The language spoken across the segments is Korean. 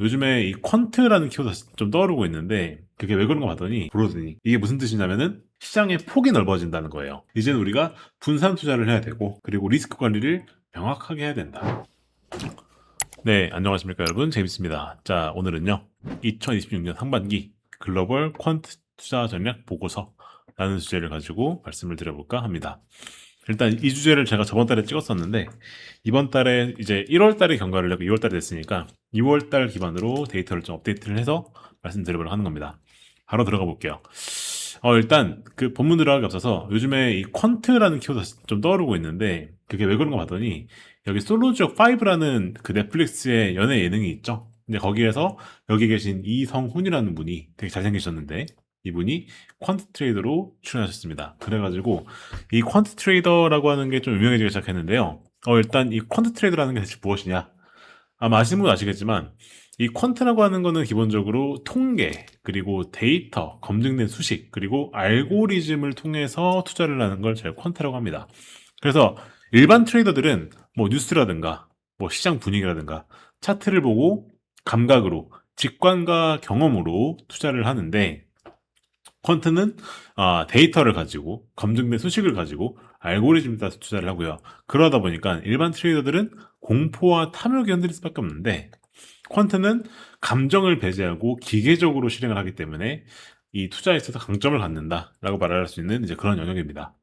요즘에 이 퀀트라는 키워드가 좀 떠오르고 있는데 그게 왜 그런가 봤더니 브로드니 이게 무슨 뜻이냐면은 시장의 폭이 넓어진다는 거예요. 이제는 우리가 분산 투자를 해야 되고 그리고 리스크 관리를 명확하게 해야 된다. 네, 안녕하십니까 여러분. 제임스입니다. 자, 오늘은요. 2026년 상반기 글로벌 퀀트 투자 전략 보고서라는 주제를 가지고 말씀을 드려볼까 합니다. 일단 이 주제를 제가 저번 달에 찍었었는데 이번 달에 이제 1월 달에 경과를 내고 2월 달에 됐으니까 2월 달 기반으로 데이터를 좀 업데이트를 해서 말씀드리려고 하는 겁니다. 바로 들어가 볼게요. 일단 그 본문 들어가기 앞서서 요즘에 이 퀀트라는 키워드가 좀 떠오르고 있는데 그게 왜 그런가 봤더니 여기 솔로지옥 5라는 그 넷플릭스의 연애 예능이 있죠. 근데 거기에서 여기 계신 이성훈이라는 분이 되게 잘생기셨는데 이분이 퀀트 트레이더로 출연하셨습니다. 그래가지고 이 퀀트 트레이더라고 하는 게 좀 유명해지기 시작했는데요. 일단 이 퀀트 트레이더라는 게 대체 무엇이냐? 아마 아시는 분 아시겠지만 이 퀀트라고 하는 거는 기본적으로 통계 그리고 데이터, 검증된 수식 그리고 알고리즘을 통해서 투자를 하는 걸 저희가 퀀트라고 합니다. 그래서 일반 트레이더들은 뭐 뉴스라든가 뭐 시장 분위기라든가 차트를 보고 감각으로 직관과 경험으로 투자를 하는데 퀀트는 데이터를 가지고 검증된 수식을 가지고 알고리즘에 따라서 투자를 하고요. 그러다 보니까 일반 트레이더들은 공포와 탐욕이 흔들릴 수밖에 없는데 퀀트는 감정을 배제하고 기계적으로 실행을 하기 때문에 이 투자에 있어서 강점을 갖는다라고 말할 수 있는 이제 그런 영역입니다.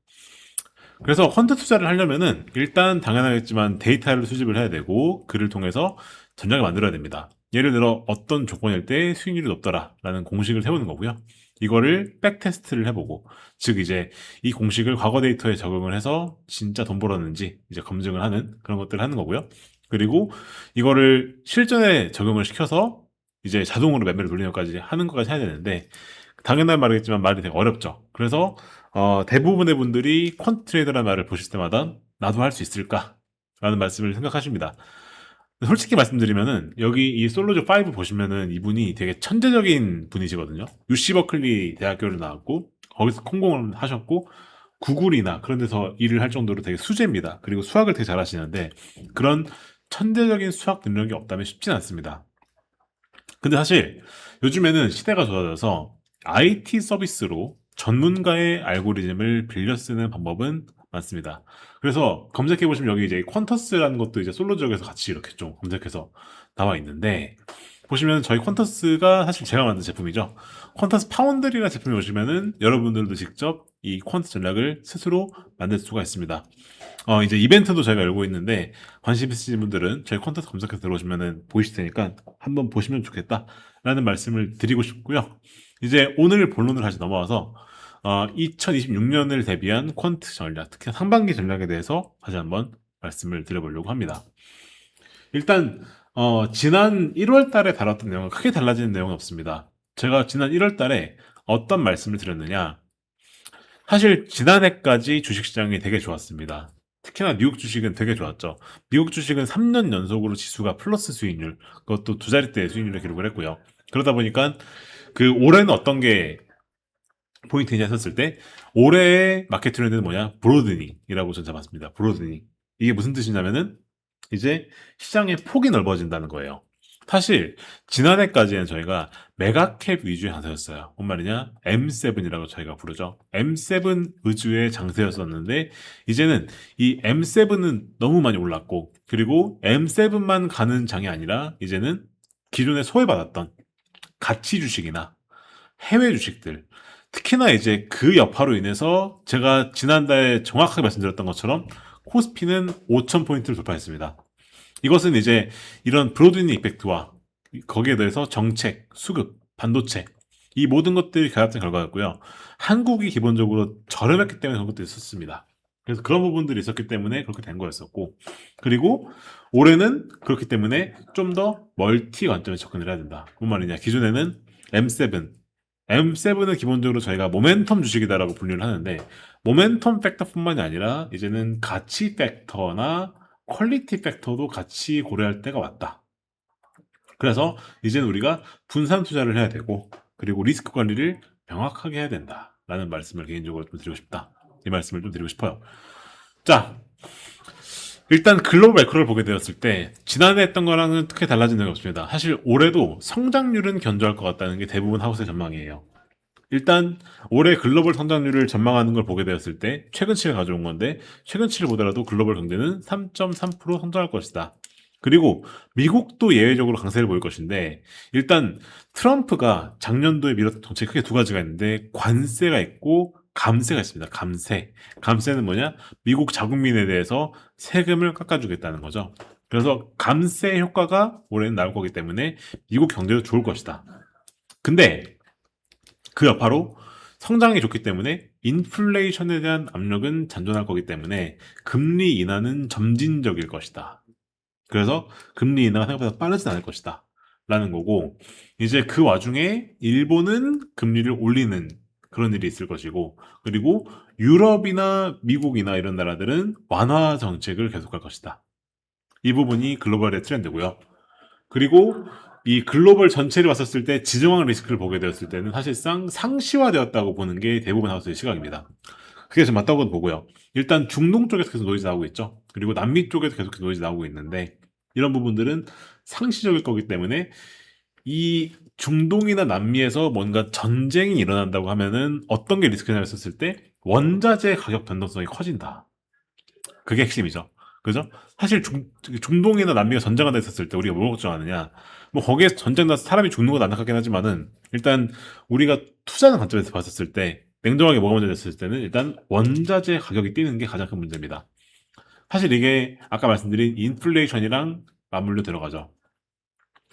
그래서 퀀트 투자를 하려면은 일단 당연하겠지만 데이터를 수집을 해야 되고 그를 통해서 전략을 만들어야 됩니다. 예를 들어 어떤 조건일 때 수익률이 높더라라는 공식을 세우는 거고요. 이거를 백테스트를 해보고 즉 이제 이 공식을 과거 데이터에 적용을 해서 진짜 돈 벌었는지 이제 검증을 하는 그런 것들을 하는 거고요. 그리고 이거를 실전에 적용을 시켜서 이제 자동으로 매매를 돌리는 것까지 하는 것까지 해야 되는데 당연한 말이겠지만 말이 되게 어렵죠. 그래서 대부분의 분들이 퀀트 트레이더라는 말을 보실 때마다 나도 할 수 있을까? 라는 말씀을 생각하십니다. 솔직히 말씀드리면은 여기 이 솔로즈 5 보시면은 이분이 되게 천재적인 분이시거든요. UC 버클리 대학교를 나왔고 거기서 콩공을 하셨고 구글이나 그런 데서 일을 할 정도로 되게 수재입니다. 그리고 수학을 되게 잘하시는데 그런 천재적인 수학 능력이 없다면 쉽진 않습니다. 근데 사실 요즘에는 시대가 좋아져서 IT 서비스로 전문가의 알고리즘을 빌려 쓰는 방법은 많습니다. 그래서 검색해 보시면 여기 이제 퀀터스라는 것도 이제 솔로 지역에서 같이 이렇게 좀 검색해서 나와 있는데 보시면 저희 퀀터스가 사실 제가 만든 제품이죠. 퀀터스 파운드리라는 제품이 오시면은 여러분들도 직접 이 퀀트 전략을 스스로 만들 수가 있습니다. 이제 이벤트도 저희가 열고 있는데 관심 있으신 분들은 저희 콘텐츠 검색해서 들어오시면은 보이실 테니까 한번 보시면 좋겠다라는 말씀을 드리고 싶고요. 이제 오늘 본론을 다시 넘어와서 2026년을 대비한 퀀트 전략, 특히 상반기 전략에 대해서 다시 한번 말씀을 드려보려고 합니다. 일단 지난 1월 달에 다뤘던 내용은 크게 달라지는 내용은 없습니다. 제가 지난 1월 달에 어떤 말씀을 드렸느냐? 사실 지난해까지 주식시장이 되게 좋았습니다. 특히나 미국 주식은 되게 좋았죠. 미국 주식은 3년 연속으로 지수가 플러스 수익률, 그것도 두 자릿대 수익률을 기록을 했고요. 그러다 보니까 그 올해는 어떤 게 포인트냐 했을 때 올해의 마켓 트렌드는 뭐냐? 브로드닝이라고 전 잡았습니다. 브로드닝. 이게 무슨 뜻이냐면은 이제 시장의 폭이 넓어진다는 거예요. 사실 지난해까지는 저희가 메가캡 위주의 장세였어요. 뭔 말이냐? M7이라고 저희가 부르죠. M7 위주의 장세였었는데 이제는 이 M7은 너무 많이 올랐고 그리고 M7만 가는 장이 아니라 이제는 기존에 소외받았던 가치 주식이나 해외 주식들 특히나 이제 그 여파로 인해서 제가 지난달에 정확하게 말씀드렸던 것처럼 코스피는 5,000포인트를 돌파했습니다. 이것은 이제 이런 브로드닝 이펙트와 거기에 대해서 정책, 수급, 반도체 이 모든 것들이 결합된 결과였고요. 한국이 기본적으로 저렴했기 때문에 그런 것도 있었습니다. 그래서 그런 부분들이 있었기 때문에 그렇게 된 거였었고 그리고 올해는 그렇기 때문에 좀 더 멀티 관점에서 접근을 해야 된다. 뭔 말이냐? 기존에는 M7, M7은 기본적으로 저희가 모멘텀 주식이다라고 분류를 하는데 모멘텀 팩터뿐만이 아니라 이제는 가치 팩터나 퀄리티 팩터도 같이 고려할 때가 왔다. 그래서 이제는 우리가 분산 투자를 해야 되고 그리고 리스크 관리를 명확하게 해야 된다라는 말씀을 개인적으로 좀 드리고 싶다. 이 말씀을 좀 드리고 싶어요. 자, 일단 글로벌 매크로를 보게 되었을 때 지난해 했던 거랑은 크게 달라진 점이 없습니다. 사실 올해도 성장률은 견조할 것 같다는 게 대부분 하우스의 전망이에요. 일단 올해 글로벌 성장률을 전망하는 걸 보게 되었을 때 최근치를 가져온 건데 최근치를 보더라도 글로벌 경제는 3.3% 성장할 것이다. 그리고 미국도 예외적으로 강세를 보일 것인데 일단 트럼프가 작년도에 밀었던 정책이 크게 두 가지가 있는데 관세가 있고 감세가 있습니다. 감세. 감세는 뭐냐? 미국 자국민에 대해서 세금을 깎아주겠다는 거죠. 그래서 감세 효과가 올해는 나올 거기 때문에 미국 경제도 좋을 것이다. 근데 그 여파로 성장이 좋기 때문에 인플레이션에 대한 압력은 잔존할 거기 때문에 금리 인하는 점진적일 것이다. 그래서 금리 인하가 생각보다 빠르진 않을 것이다. 라는 거고, 이제 그 와중에 일본은 금리를 올리는 그런 일이 있을 것이고, 그리고 유럽이나 미국이나 이런 나라들은 완화 정책을 계속할 것이다. 이 부분이 글로벌의 트렌드고요. 그리고 이 글로벌 전체를 봤었을 때 지정학 리스크를 보게 되었을 때는 사실상 상시화되었다고 보는 게 대부분 하우스의 시각입니다. 그게 좀 맞다고 보고요. 일단 중동 쪽에서 계속 노이즈 나오고 있죠. 그리고 남미 쪽에서 계속 노이즈 나오고 있는데 이런 부분들은 상시적일 거기 때문에 이 중동이나 남미에서 뭔가 전쟁이 일어난다고 하면은 어떤 게 리스크냐고 했었을 때 원자재 가격 변동성이 커진다. 그게 핵심이죠. 그죠? 사실 중동이나 남미가 전쟁하다 했었을 때 우리가 뭘 걱정하느냐? 뭐 거기에서 전쟁 나서 사람이 죽는 건 안타깝긴 하지만은 일단 우리가 투자하는 관점에서 봤었을 때 냉정하게 뭐가 문제 됐을 때는 일단 원자재 가격이 뛰는 게 가장 큰 문제입니다. 사실 이게 아까 말씀드린 인플레이션이랑 맞물려 들어가죠.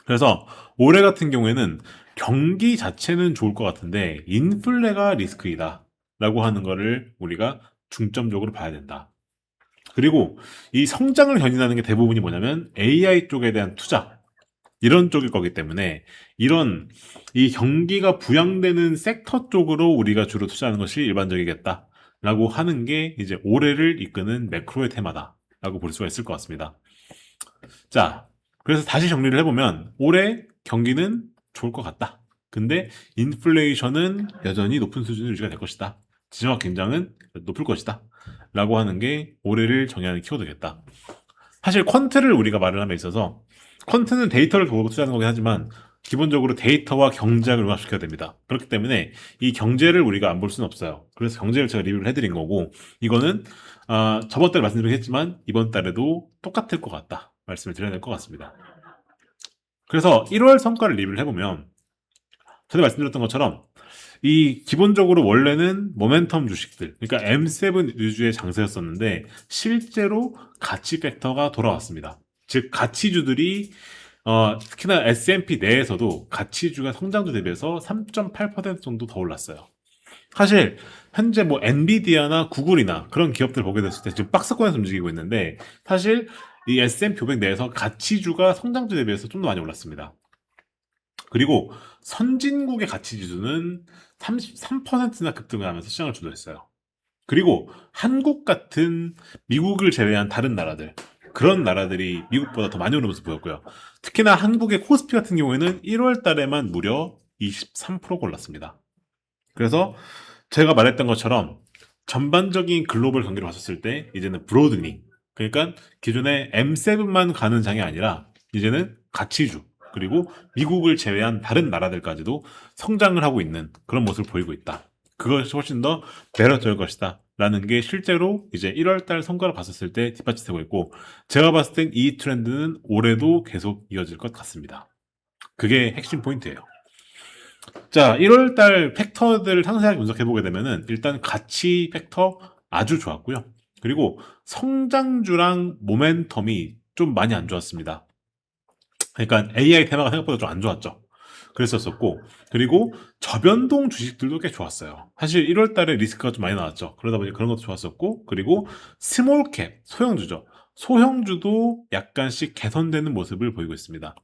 그래서 올해 같은 경우에는 경기 자체는 좋을 것 같은데 인플레가 리스크이다 라고 하는 거를 우리가 중점적으로 봐야 된다. 그리고 이 성장을 견인하는 게 대부분이 뭐냐면 AI 쪽에 대한 투자 이런 쪽일 거기 때문에 이런 이 경기가 부양되는 섹터 쪽으로 우리가 주로 투자하는 것이 일반적이겠다라고 하는 게 이제 올해를 이끄는 매크로의 테마다라고 볼 수가 있을 것 같습니다. 자, 그래서 다시 정리를 해보면 올해 경기는 좋을 것 같다. 근데 인플레이션은 여전히 높은 수준을 유지가 될 것이다. 지정학 긴장은 높을 것이다. 라고 하는 게 올해를 정의하는 키워드겠다. 사실 퀀트를 우리가 말을 함에 있어서 퀀트는 데이터를 보고 투자하는 거긴 하지만 기본적으로 데이터와 경제학을 융합시켜야 됩니다. 그렇기 때문에 이 경제를 우리가 안 볼 수는 없어요. 그래서 경제를 제가 리뷰를 해드린 거고 이거는 저번 달에 말씀드리긴 했지만 이번 달에도 똑같을 것 같다 말씀을 드려야 될 것 같습니다. 그래서 1월 성과를 리뷰를 해보면 전에 말씀드렸던 것처럼 이 기본적으로 원래는 모멘텀 주식들, 그러니까 M7 위주의 장세였었는데 실제로 가치 팩터가 돌아왔습니다. 즉 가치주들이 특히나 S&P 내에서도 가치주가 성장주 대비해서 3.8% 정도 더 올랐어요. 사실 현재 뭐 엔비디아나 구글이나 그런 기업들 보게 됐을 때 지금 박스권에서 움직이고 있는데 사실 이 S&P 500 내에서 가치주가 성장주 대비해서 좀 더 많이 올랐습니다. 그리고 선진국의 가치 지수는 33%나 급등을 하면서 시장을 주도했어요. 그리고 한국 같은 미국을 제외한 다른 나라들, 그런 나라들이 미국보다 더 많이 오른 모습 보였고요. 특히나 한국의 코스피 같은 경우에는 1월 달에만 무려 23%가 올랐습니다. 그래서 제가 말했던 것처럼 전반적인 글로벌 경기를 봤었을 때 이제는 브로드닝, 그러니까 기존에 M7만 가는 장이 아니라 이제는 가치주, 그리고 미국을 제외한 다른 나라들까지도 성장을 하고 있는 그런 모습을 보이고 있다. 그것이 훨씬 더 매력적일 것이다. 라는 게 실제로 이제 1월달 성과를 봤었을 때 뒷받침되고 있고, 제가 봤을 땐 이 트렌드는 올해도 계속 이어질 것 같습니다. 그게 핵심 포인트예요. 자, 1월달 팩터들을 상세하게 분석해보게 되면은 일단 가치 팩터 아주 좋았고요. 그리고 성장주랑 모멘텀이 좀 많이 안 좋았습니다. 그러니까 AI 테마가 생각보다 좀 안 좋았죠. 그랬었었고, 그리고 저변동 주식들도 꽤 좋았어요. 사실 1월 달에 리스크가 좀 많이 나왔죠. 그러다 보니 그런 것도 좋았었고, 그리고 스몰캡, 소형주죠. 소형주도 약간씩 개선되는 모습을 보이고 있습니다.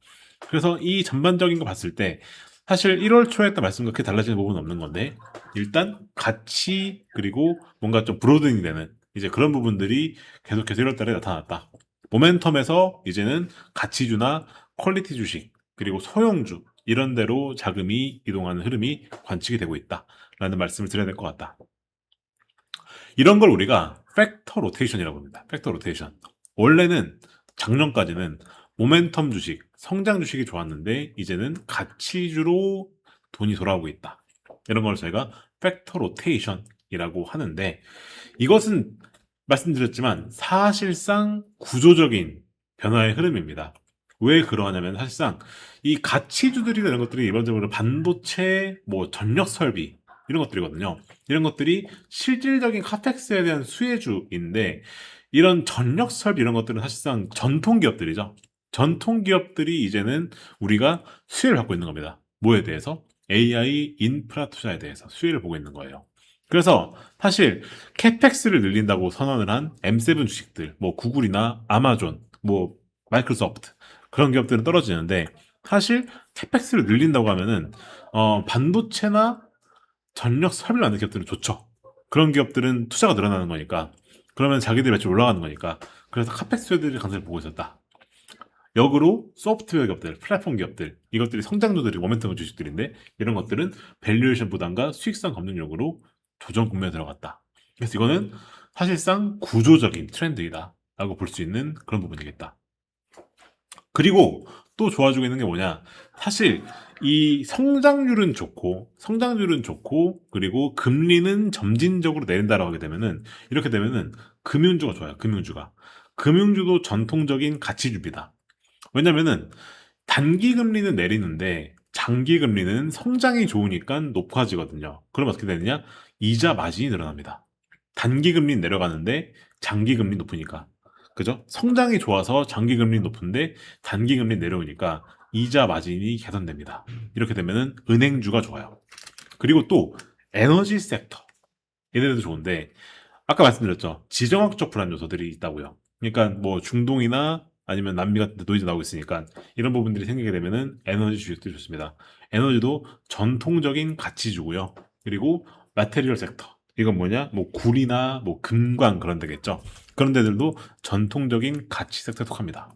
그래서 이 전반적인 거 봤을 때, 사실 1월 초에 했던 말씀과 크게 달라지는 부분은 없는 건데, 일단 가치, 그리고 뭔가 좀 브로드닝 되는, 이제 그런 부분들이 계속해서 1월 달에 나타났다. 모멘텀에서 이제는 가치주나 퀄리티 주식, 그리고 소형주, 이런 데로 자금이 이동하는 흐름이 관측이 되고 있다라는 말씀을 드려야 될 것 같다. 이런 걸 우리가 팩터 로테이션이라고 합니다. 팩터 로테이션. 원래는 작년까지는 모멘텀 주식, 성장 주식이 좋았는데 이제는 가치주로 돈이 돌아오고 있다. 이런 걸 저희가 팩터 로테이션이라고 하는데 이것은 말씀드렸지만 사실상 구조적인 변화의 흐름입니다. 왜 그러하냐면 사실상 이 가치주들이나 이런 것들이 일반적으로 반도체, 뭐 전력 설비 이런 것들이거든요. 이런 것들이 실질적인 카펙스에 대한 수혜주인데 이런 전력 설비 이런 것들은 사실상 전통 기업들이죠. 전통 기업들이 이제는 우리가 수혜를 받고 있는 겁니다. 뭐에 대해서? AI 인프라 투자에 대해서 수혜를 보고 있는 거예요. 그래서 사실 캐펙스를 늘린다고 선언을 한 M7 주식들, 뭐 구글이나 아마존, 뭐 마이크로소프트 그런 기업들은 떨어지는데 사실 캐펙스를 늘린다고 하면은 반도체나 전력 설비를 만드는 기업들은 좋죠. 그런 기업들은 투자가 늘어나는 거니까 그러면 자기들 매출 올라가는 거니까 그래서 카펙스들이 강세를 보고 있었다. 역으로 소프트웨어 기업들, 플랫폼 기업들 이것들이 성장주들이 모멘텀 주식들인데 이런 것들은 밸류에이션 부담과 수익성 검증력으로 조정 국면에 들어갔다. 그래서 이거는 사실상 구조적인 트렌드이다 라고 볼 수 있는 그런 부분이겠다. 그리고 또 좋아지고 있는 게 뭐냐? 사실 이 성장률은 좋고, 그리고 금리는 점진적으로 내린다라고 하게 되면은, 이렇게 되면은 금융주가 좋아요, 금융주가. 금융주도 전통적인 가치주입니다. 왜냐면은 단기 금리는 내리는데 장기 금리는 성장이 좋으니까 높아지거든요. 그럼 어떻게 되느냐? 이자 마진이 늘어납니다. 단기 금리 내려가는데 장기 금리 높으니까. 그죠? 성장이 좋아서 장기 금리 높은데 단기 금리 내려오니까 이자 마진이 개선됩니다. 이렇게 되면은 은행주가 좋아요. 그리고 또 에너지 섹터. 얘네들도 좋은데 아까 말씀드렸죠. 지정학적 불안 요소들이 있다고요. 그러니까 뭐 중동이나 아니면 남미 같은 데 노이즈 나오고 있으니까 이런 부분들이 생기게 되면은 에너지 주식들이 좋습니다. 에너지도 전통적인 가치주고요. 그리고 마테리얼 섹터. 이건 뭐냐? 뭐 굴이나 뭐 금광 그런 데겠죠. 그런 데들도 전통적인 가치 섹터에 속합니다.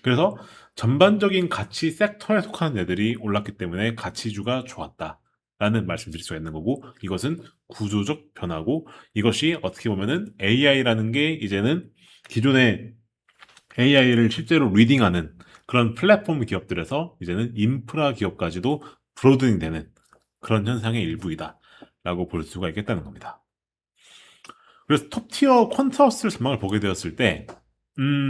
그래서 전반적인 가치 섹터에 속하는 애들이 올랐기 때문에 가치주가 좋았다. 라는 말씀드릴 수가 있는 거고 이것은 구조적 변화고 이것이 어떻게 보면은 AI라는 게 이제는 기존의 AI를 실제로 리딩하는 그런 플랫폼 기업들에서 이제는 인프라 기업까지도 브로드닝 되는 그런 현상의 일부이다 라고 볼 수가 있겠다는 겁니다. 그래서 톱티어 퀀트하우스를 전망을 보게 되었을 때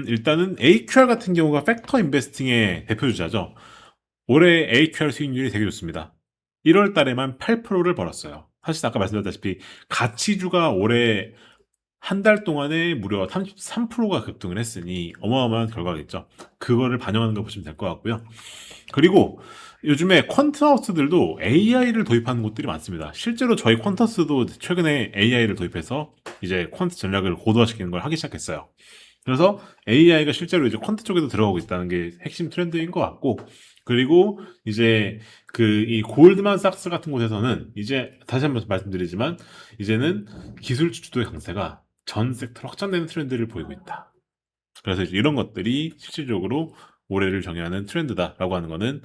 일단은 AQR 같은 경우가 팩터 인베스팅의 대표주자죠. 올해 AQR 수익률이 되게 좋습니다. 1월 달에만 8%를 벌었어요. 사실 아까 말씀드렸다시피 가치주가 올해 한 달 동안에 무려 33%가 급등을 했으니 어마어마한 결과겠죠. 그거를 반영하는 거 보시면 될 것 같고요. 그리고 요즘에 퀀트하우스들도 AI를 도입하는 곳들이 많습니다. 실제로 저희 퀀트하우스도 최근에 AI를 도입해서 이제 퀀트 전략을 고도화시키는 걸 하기 시작했어요. 그래서 AI가 실제로 이제 퀀트 쪽에도 들어가고 있다는 게 핵심 트렌드인 것 같고, 그리고 이제 그 이 골드만삭스 같은 곳에서는 이제 다시 한번 말씀드리지만 이제는 기술 주도의 강세가 전 섹터로 확장되는 트렌드를 보이고 있다. 그래서 이제 이런 것들이 실질적으로 올해를 정의하는 트렌드다라고 하는 거는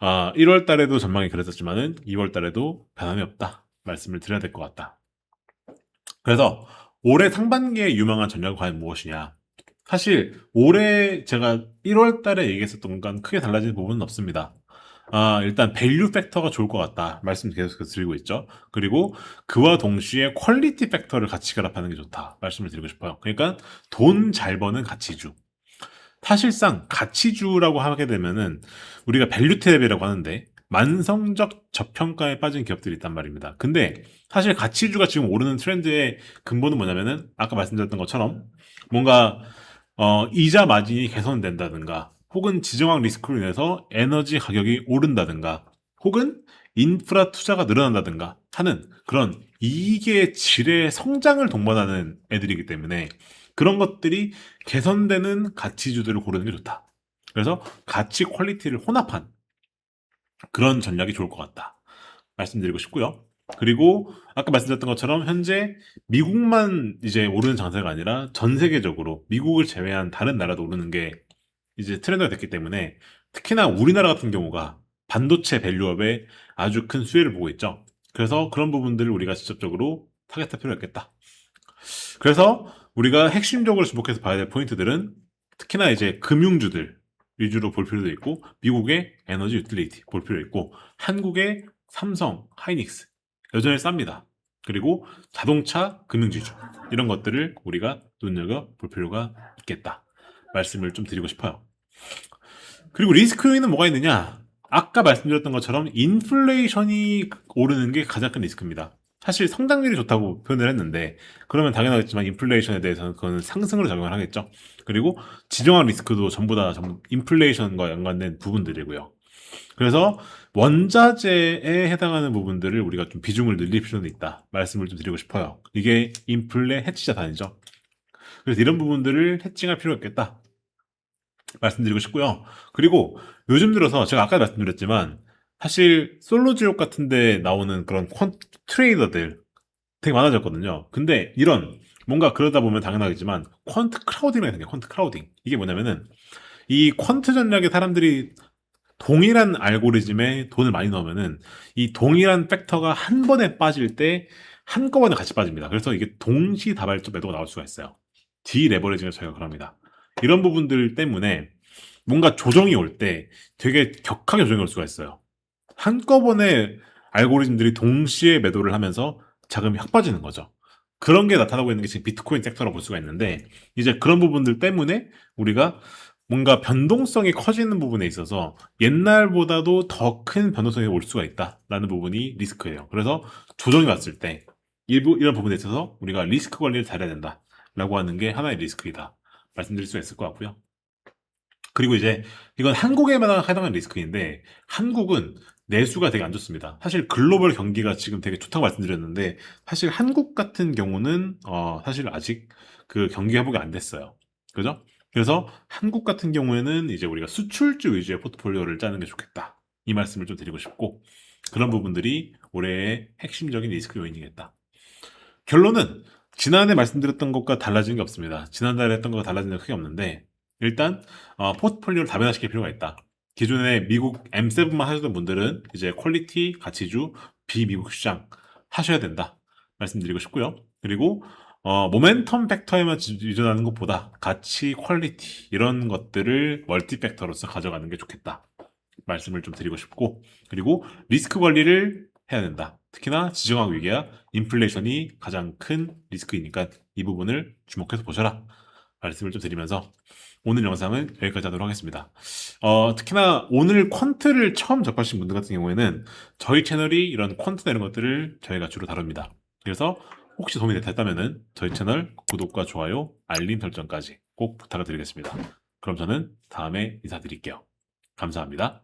1월 달에도 전망이 그랬었지만은 2월 달에도 변함이 없다 말씀을 드려야 될 것 같다. 그래서 올해 상반기에 유망한 전략은 과연 무엇이냐? 사실 올해 제가 1월 달에 얘기했었던 건 크게 달라진 부분은 없습니다. 일단 밸류 팩터가 좋을 것 같다 말씀 계속 드리고 있죠. 그리고 그와 동시에 퀄리티 팩터를 같이 결합하는 게 좋다 말씀을 드리고 싶어요. 그러니까 돈 잘 버는 가치주. 사실상 가치주라고 하게 되면은 우리가 밸류 탭이라고 하는데 만성적 저평가에 빠진 기업들이 있단 말입니다. 근데 사실 가치주가 지금 오르는 트렌드의 근본은 뭐냐면은 아까 말씀드렸던 것처럼 뭔가 이자 마진이 개선된다든가 혹은 지정학 리스크로 인해서 에너지 가격이 오른다든가 혹은 인프라 투자가 늘어난다든가 하는 그런 이익의 질의 성장을 동반하는 애들이기 때문에 그런 것들이 개선되는 가치주들을 고르는 게 좋다. 그래서 가치 퀄리티를 혼합한 그런 전략이 좋을 것 같다. 말씀드리고 싶고요. 그리고 아까 말씀드렸던 것처럼 현재 미국만 이제 오르는 장세가 아니라 전 세계적으로 미국을 제외한 다른 나라도 오르는 게 이제 트렌드가 됐기 때문에 특히나 우리나라 같은 경우가 반도체 밸류업에 아주 큰 수혜를 보고 있죠. 그래서 그런 부분들을 우리가 직접적으로 타겟할 필요가 있겠다. 그래서 우리가 핵심적으로 주목해서 봐야 될 포인트들은 특히나 이제 금융주들 위주로 볼 필요도 있고, 미국의 에너지 유틸리티 볼 필요 있고, 한국의 삼성, 하이닉스 여전히 쌉니다. 그리고 자동차 금융지주 이런 것들을 우리가 눈여겨볼 필요가 있겠다 말씀을 좀 드리고 싶어요. 그리고 리스크 요인은 뭐가 있느냐? 아까 말씀드렸던 것처럼 인플레이션이 오르는 게 가장 큰 리스크입니다. 사실 성장률이 좋다고 표현을 했는데, 그러면 당연하겠지만 인플레이션에 대해서는 그거는 상승으로 작용을 하겠죠. 그리고 지정학 리스크도 전부 다 인플레이션과 연관된 부분들이고요. 그래서 원자재에 해당하는 부분들을 우리가 좀 비중을 늘릴 필요는 있다 말씀을 좀 드리고 싶어요. 이게 인플레 해치 자산이죠. 그래서 이런 부분들을 해칭할 필요가 있겠다 말씀드리고 싶고요. 그리고 요즘 들어서 제가 아까 말씀드렸지만, 사실 솔로지옥 같은 데 나오는 그런 트레이더들 되게 많아졌거든요. 근데 이런 뭔가 그러다 보면 당연하겠지만 퀀트 크라우딩이라는 게 퀀트 크라우딩, 이게 뭐냐면은 이 퀀트 전략에 사람들이 동일한 알고리즘에 돈을 많이 넣으면은 이 동일한 팩터가 한 번에 빠질 때 한꺼번에 같이 빠집니다. 그래서 이게 동시다발적 매도가 나올 수가 있어요. 디레버리징을 저희가 그럽니다. 이런 부분들 때문에 뭔가 조정이 올 때 되게 격하게 조정이 올 수가 있어요. 한꺼번에 알고리즘들이 동시에 매도를 하면서 자금이 확 빠지는 거죠. 그런 게 나타나고 있는 게 지금 비트코인 섹터라고 볼 수가 있는데, 이제 그런 부분들 때문에 우리가 뭔가 변동성이 커지는 부분에 있어서 옛날보다도 더 큰 변동성이 올 수가 있다라는 부분이 리스크예요. 그래서 조정이 왔을 때 이런 부분에 있어서 우리가 리스크 관리를 잘해야 된다라고 하는 게 하나의 리스크이다 말씀드릴 수 있을 것 같고요. 그리고 이제 이건 한국에만 해당하는 리스크인데, 한국은 내수가 되게 안 좋습니다. 사실 글로벌 경기가 지금 되게 좋다고 말씀드렸는데, 사실 한국 같은 경우는 사실 아직 그 경기 회복이 안 됐어요. 그죠? 그래서 한국 같은 경우에는 이제 우리가 수출주 위주의 포트폴리오를 짜는 게 좋겠다, 이 말씀을 좀 드리고 싶고, 그런 부분들이 올해의 핵심적인 리스크 요인이겠다. 결론은 지난해 말씀드렸던 것과 달라진 게 없습니다. 지난달에 했던 것과 달라진 게 크게 없는데, 일단 포트폴리오를 다변화시킬 필요가 있다. 기존에 미국 M7만 하셨던 분들은 이제 퀄리티, 가치주, 비미국 시장 하셔야 된다 말씀드리고 싶고요. 그리고 모멘텀 팩터에만 의존하는 것보다 가치, 퀄리티 이런 것들을 멀티 팩터로서 가져가는 게 좋겠다 말씀을 좀 드리고 싶고, 그리고 리스크 관리를 해야 된다. 특히나 지정학 위기와 인플레이션이 가장 큰 리스크이니까 이 부분을 주목해서 보셔라 말씀을 좀 드리면서 오늘 영상은 여기까지 하도록 하겠습니다. 특히나 오늘 퀀트를 처음 접하신 분들 같은 경우에는 저희 채널이 이런 퀀트나 이런 것들을 저희가 주로 다룹니다. 그래서 혹시 도움이 됐다면 저희 채널 구독과 좋아요, 알림 설정까지 꼭 부탁을 드리겠습니다. 그럼 저는 다음에 인사드릴게요. 감사합니다.